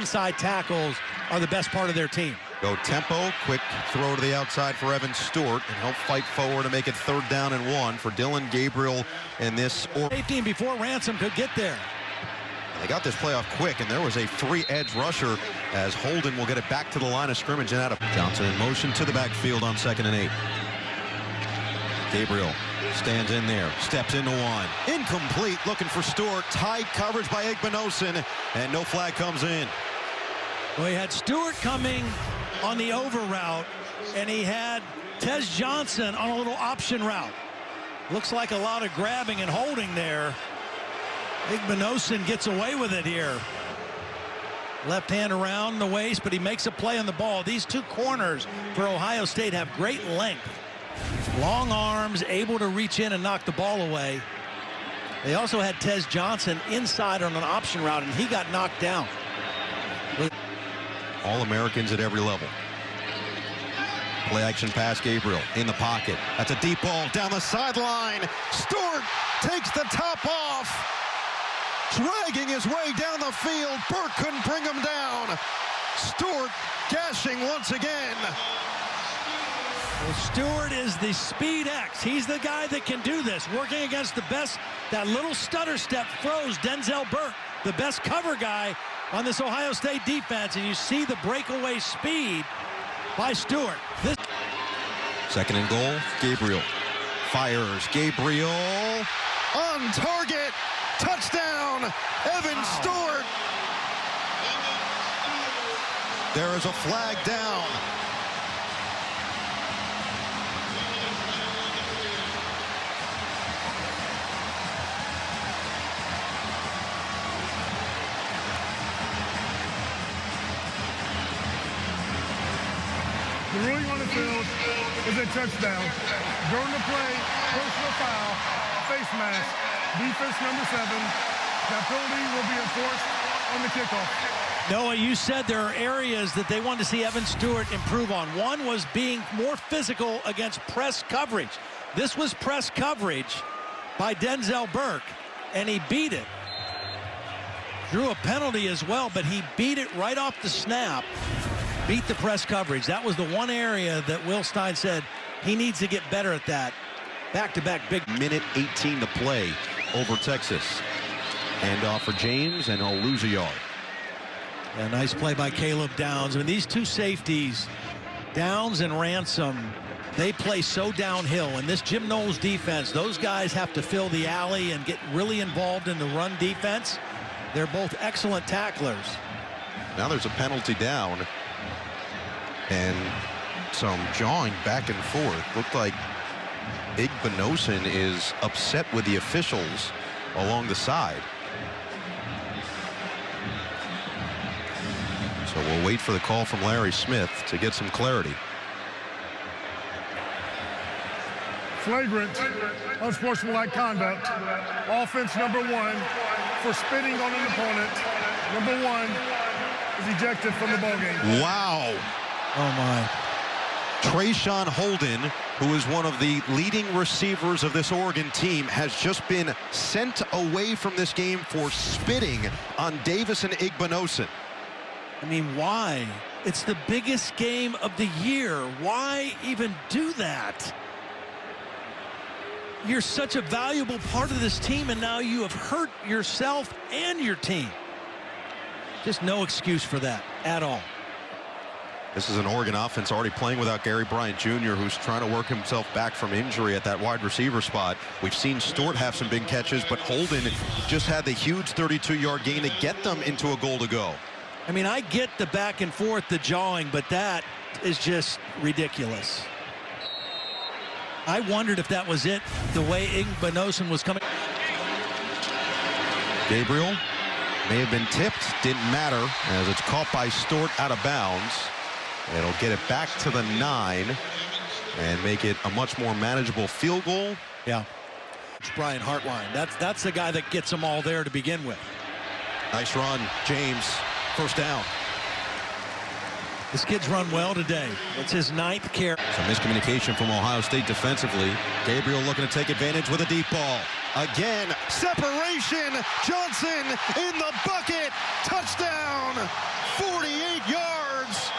inside tackles are the best part of their team. Go tempo, quick throw to the outside for Evan Stewart, and he'll fight forward to make it 3rd down and 1 for Dillon Gabriel in this. 18 before Ransom could get there. They got this play off quick, and there was a 3-edge rusher as Holden will get it back to the line of scrimmage and out of Johnson in motion to the backfield on 2nd and 8. Gabriel stands in there, steps into one. Incomplete, looking for Stewart. Tight coverage by Igbinosun, and no flag comes in. Well, he had Stewart coming on the over route, and he had Tez Johnson on a little option route. Looks like a lot of grabbing and holding there. Igbinosun gets away with it here. Left hand around the waist, but he makes a play on the ball. These two corners for Ohio State have great length. Long arms, able to reach in and knock the ball away. They also had Tez Johnson inside on an option route, and he got knocked down. All-Americans at every level. Play action pass, Gabriel in the pocket. That's a deep ball down the sideline. Stewart takes the top off. Dragging his way down the field. Burke couldn't bring him down. Stewart gashing once again. Well, Stewart is the speed X. He's the guy that can do this. Working against the best, that little stutter step froze Denzel Burke, the best cover guy on this Ohio State defense, and you see the breakaway speed by Stewart. 2nd and goal, Gabriel fires. Gabriel on target. Touchdown, Evan Stewart. There is a flag down. The ruling on the field is a touchdown. During the play, personal foul, face mask, defense number 7. That penalty will be enforced on the kickoff. Noah, you said there are areas that they want to see Evan Stewart improve on. One was being more physical against press coverage. This was press coverage by Denzel Burke, and he beat it. Drew a penalty as well, but he beat it right off the snap. Beat the press coverage. That was the one area that Will Stein said he needs to get better at that. Back-to-back big. 1:18 to play over Texas. Handoff for James, and he'll lose a yard. A nice play by Caleb Downs. I mean, these two safeties, Downs and Ransom, they play so downhill. And this Jim Knowles defense, those guys have to fill the alley and get really involved in the run defense. They're both excellent tacklers. Now there's a penalty down. And some jawing back and forth. Looked like Igbinosun is upset with the officials along the side. So we'll wait for the call from Larry Smith to get some clarity. Flagrant, unsportsmanlike conduct. Offense number 1 for spitting on an opponent. Number 1 is ejected from the ballgame. Wow. Oh, my. Trayshawn Holden, who is one of the leading receivers of this Oregon team, has just been sent away from this game for spitting on Davison Igbinosun. I mean, why? It's the biggest game of the year. Why even do that? You're such a valuable part of this team, and now you have hurt yourself and your team. Just no excuse for that at all. This is an Oregon offense already playing without Gary Bryant Jr., who's trying to work himself back from injury at that wide receiver spot. We've seen Stewart have some big catches, but Holden just had the huge 32-yard gain to get them into a goal to go. I mean, I get the back and forth, the jawing, but that is just ridiculous. I wondered if that was it, the way Igbinosun was coming. Gabriel may have been tipped, didn't matter, as it's caught by Stewart out of bounds. It'll get it back to the 9 and make it a much more manageable field goal. Yeah. It's Brian Hartline. That's the guy that gets them all there to begin with. Nice run, James. First down. This kid's run well today. It's his 9th carry. Some miscommunication from Ohio State defensively. Gabriel looking to take advantage with a deep ball. Again, separation. Johnson in the bucket. Touchdown. 48 yards.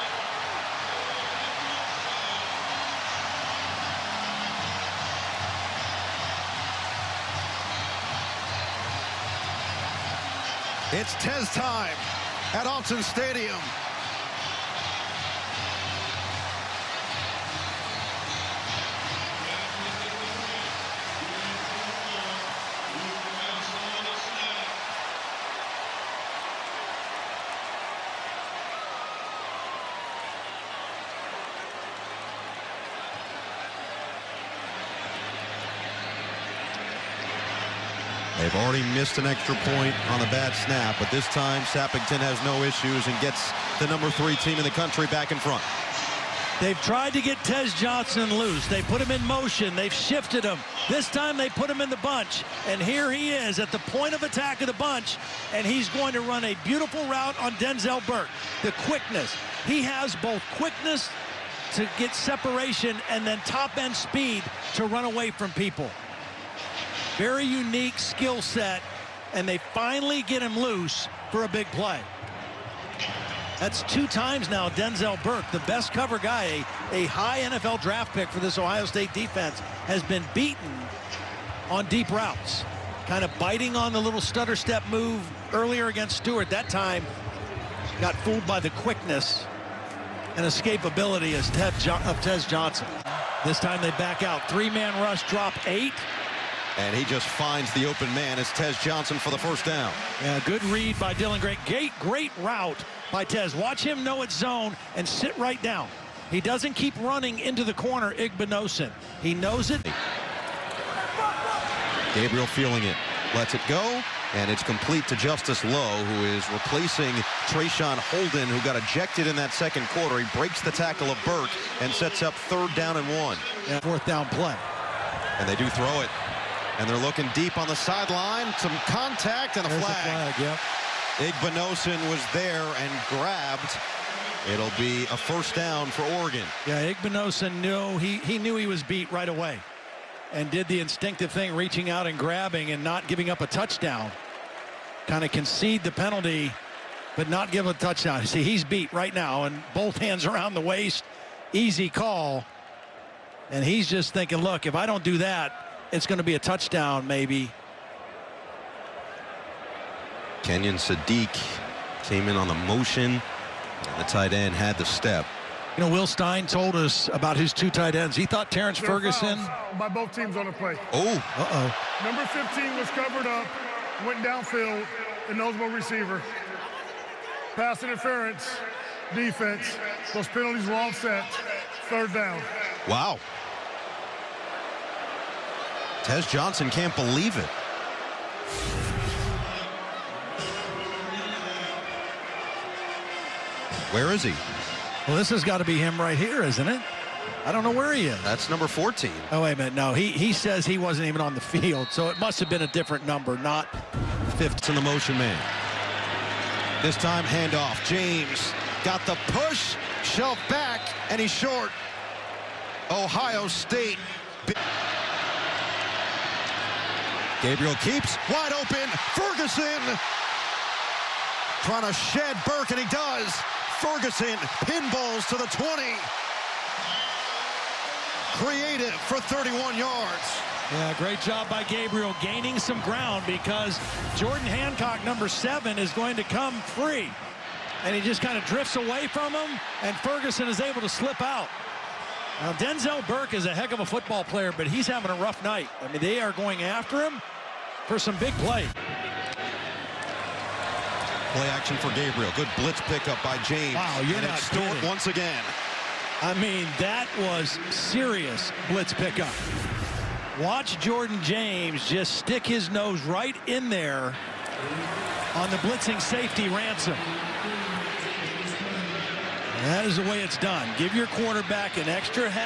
It's Tez time at Autzen Stadium. They've already missed an extra point on the bad snap, but this time Sappington has no issues and gets the #3 team in the country back in front. They've tried to get Tez Johnson loose. They put him in motion. They've shifted him. This time they put him in the bunch. And here he is at the point of attack of the bunch. And he's going to run a beautiful route on Denzel Burke. The quickness. He has both quickness to get separation and then top-end speed to run away from people. Very unique skill set, and they finally get him loose for a big play. That's 2 times now Denzel Burke, the best cover guy, a high NFL draft pick for this Ohio State defense, has been beaten on deep routes. Kind of biting on the little stutter step move earlier against Stewart. That time got fooled by the quickness and escapability of Tez Johnson. This time they back out. 3-man rush, drop 8. And he just finds the open man as Tez Johnson for the first down. Yeah, good read by Dylan. Great route by Tez. Watch him know it's zone and sit right down. He doesn't keep running into the corner, Igbinosun. He knows it. Gabriel feeling it. Lets it go. And it's complete to Justice Lowe, who is replacing Trayshawn Holden, who got ejected in that second quarter. He breaks the tackle of Burke and sets up 3rd down and 1. Yeah, 4th down play. And they do throw it. And they're looking deep on the sideline. Some contact and a flag. Yep. Igbinosun was there and grabbed. It'll be a 1st down for Oregon. Yeah, Igbinosun knew he knew he was beat right away and did the instinctive thing, reaching out and grabbing and not giving up a touchdown. Kind of concede the penalty, but not give a touchdown. See, he's beat right now, and both hands around the waist. Easy call. And he's just thinking, look, if I don't do that, it's going to be a touchdown, maybe. Kenyon Sadiq came in on the motion. The tight end had the step. You know, Will Stein told us about his 2 tight ends. He thought Terrence Ferguson. By both teams on the play. Oh. Number 15 was covered up, went downfield, ineligible receiver. Pass interference, defense. Those penalties were all set. 3rd down. Wow. Tez Johnson can't believe it. Where is he? Well, this has got to be him right here, isn't it? I don't know where he is. That's number 14. Oh, wait a minute. No, he says he wasn't even on the field, so it must have been a different number, not 5th in the motion man. This time, handoff. James got the push, shoved back, and he's short. Ohio State. Gabriel keeps wide open. Ferguson trying to shed Burke, and he does. Ferguson pinballs to the 20. Creative for 31 yards. Yeah, great job by Gabriel gaining some ground, because Jordan Hancock, number 7, is going to come free. And he just kind of drifts away from him, and Ferguson is able to slip out. Now, Denzel Burke is a heck of a football player, but he's having a rough night. I mean, they are going after him for some big play. Play action for Gabriel. Good blitz pickup by James. Wow, you're and not it's Stewart kidding. once again. I mean, that was serious blitz pickup. Watch Jordan James just stick his nose right in there on the blitzing safety Ransom. That is the way it's done. Give your quarterback an extra half.